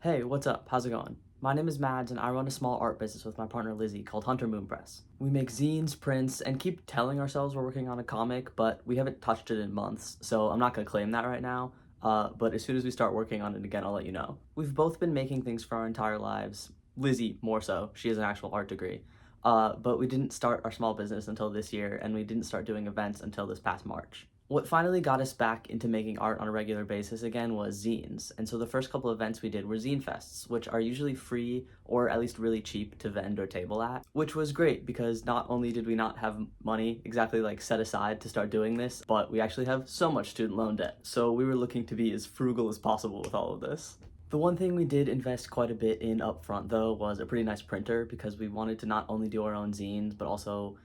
Hey, what's up? How's it going? My name is Mads and I run a small art business with my partner Lizzie called Hunter Moon Press. We make zines, prints, and keep telling ourselves we're working on a comic, but we haven't touched it in months, so I'm not gonna claim that right now. But as soon as we start working on it again, I'll let you know. We've both been making things for our entire lives. Lizzie, more so. She has an actual art degree. But we didn't start our small business until this year, and we didn't start doing events until this past March. What finally got us back into making art on a regular basis again was zines. And so the first couple events we did were zine fests, which are usually free or at least really cheap to vend or table at, which was great because not only did we not have money exactly like set aside to start doing this, but we actually have so much student loan debt. So we were looking to be as frugal as possible with all of this. The one thing we did invest quite a bit in upfront though was a pretty nice printer because we wanted to not only do our own zines, but also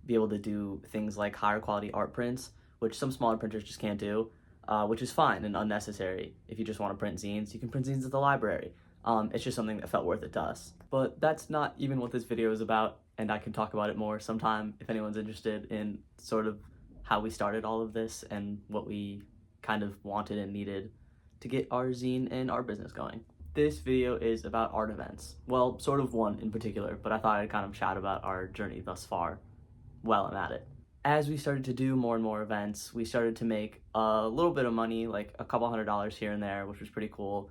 be able to do things like higher quality art prints, which some smaller printers just can't do, which is fine and unnecessary. If you just want to print zines, you can print zines at the library. It's just something that felt worth it to us. But that's not even what this video is about, and I can talk about it more sometime if anyone's interested in sort of how we started all of this and what we kind of wanted and needed to get our zine and our business going. This video is about art events. Well, sort of one in particular, but I thought I'd kind of chat about our journey thus far while I'm at it. As we started to do more and more events, we started to make a little bit of money, like a couple $100s here and there, which was pretty cool.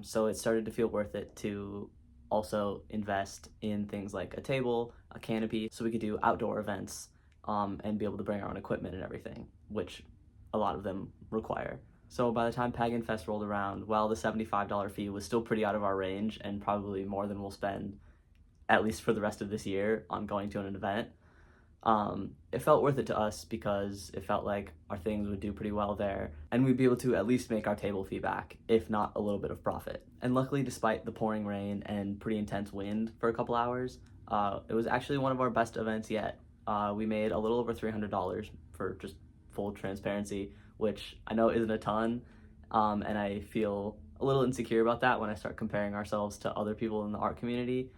So it started to feel worth it to also invest in things like a table, a canopy, so we could do outdoor events and be able to bring our own equipment and everything, which a lot of them require. So by the time Pagan Fest rolled around, while the $75 fee was still pretty out of our range and probably more than we'll spend, at least for the rest of this year, on going to an event, it felt worth it to us because it felt like our things would do pretty well there and we'd be able to at least make our table fee back, if not a little bit of profit. And luckily, despite the pouring rain and pretty intense wind for a couple hours, it was actually one of our best events yet. We made a little over $300 for just full transparency, which I know isn't a ton, and I feel a little insecure about that when I start comparing ourselves to other people in the art community.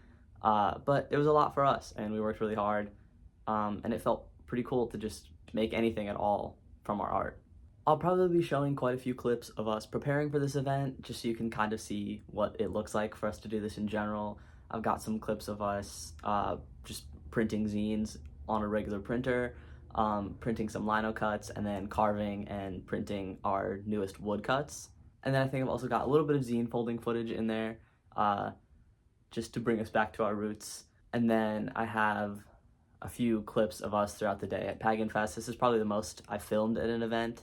But it was a lot for us and we worked really hard. And it felt pretty cool to just make anything at all from our art. I'll probably be showing quite a few clips of us preparing for this event, just so you can kind of see what it looks like for us to do this in general. I've got some clips of us just printing zines on a regular printer, printing some lino cuts, and then carving and printing our newest wood cuts. And then I think I've also got a little bit of zine folding footage in there, just to bring us back to our roots. And then I have a few clips of us throughout the day at Pagan Fest. This is probably the most I filmed at an event.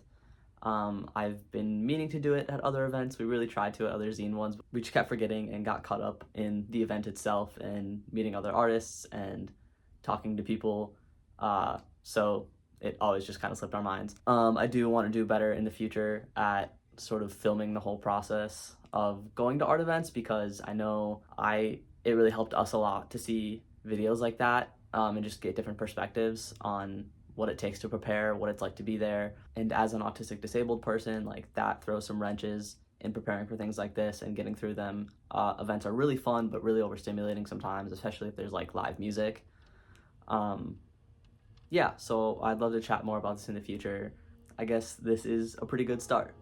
I've been meaning to do it at other events. We really tried to at other zine ones. We just kept forgetting and got caught up in the event itself and meeting other artists and talking to people. So it always just kind of slipped our minds. I do want to do better in the future at sort of filming the whole process of going to art events because I know it really helped us a lot to see videos like that, and just get different perspectives on what it takes to prepare, what it's like to be there. And as an autistic disabled person, like that throws some wrenches in preparing for things like this and getting through them. Events are really fun, but really overstimulating sometimes, especially if there's like live music. Yeah, so I'd love to chat more about this in the future. I guess this is a pretty good start.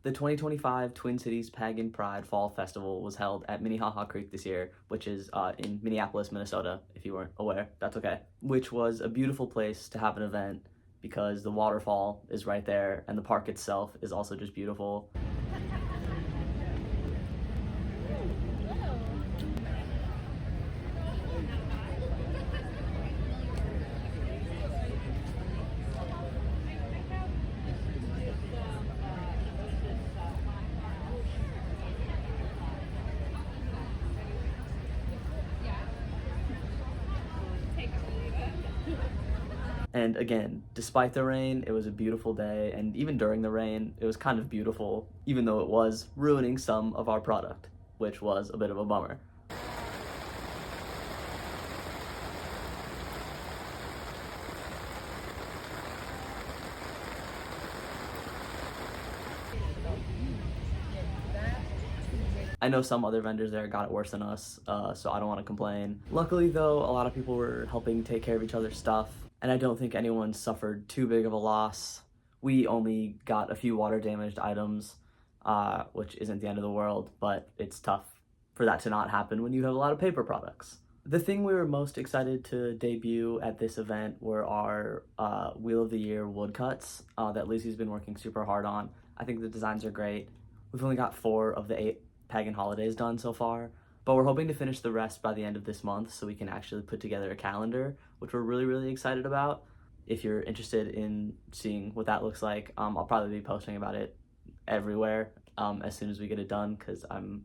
The 2025 Twin Cities Pagan Pride Fall Festival was held at Minnehaha Creek this year, which is in Minneapolis, Minnesota, if you weren't aware, that's okay. Which was a beautiful place to have an event because the waterfall is right there and the park itself is also just beautiful. And again, despite the rain, it was a beautiful day, and even during the rain, it was kind of beautiful, even though it was ruining some of our product, which was a bit of a bummer. I know some other vendors there got it worse than us, so I don't want to complain. Luckily though, a lot of people were helping take care of each other's stuff, and I don't think anyone suffered too big of a loss. We only got a few water damaged items, which isn't the end of the world, but it's tough for that to not happen when you have a lot of paper products. The thing we were most excited to debut at this event were our Wheel of the Year woodcuts that Lizzie's been working super hard on. I think the designs are great. We've only got 4 of the 8 pagan holidays done so far, but we're hoping to finish the rest by the end of this month so we can actually put together a calendar, which we're really excited about. If you're interested in seeing what that looks like, I'll probably be posting about it everywhere as soon as we get it done, because I'm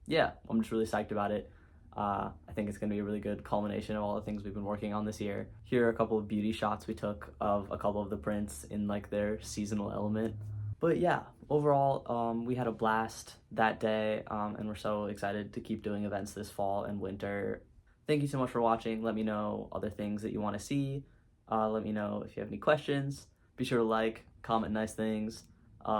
just really psyched about it. I think it's going to be a really good culmination of all the things we've been working on this year. Here are a couple of beauty shots we took of a couple of the prints in like their seasonal element. But yeah, overall, we had a blast that day, and we're so excited to keep doing events this fall and winter. Thank you so much for watching. Let me know other things that you want to see. Let me know if you have any questions. Be sure to like, comment nice things,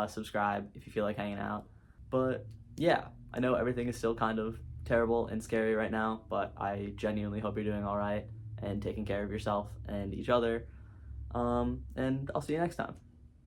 subscribe if you feel like hanging out. But yeah, I know everything is still kind of terrible and scary right now, but I genuinely hope you're doing all right and taking care of yourself and each other. And I'll see you next time.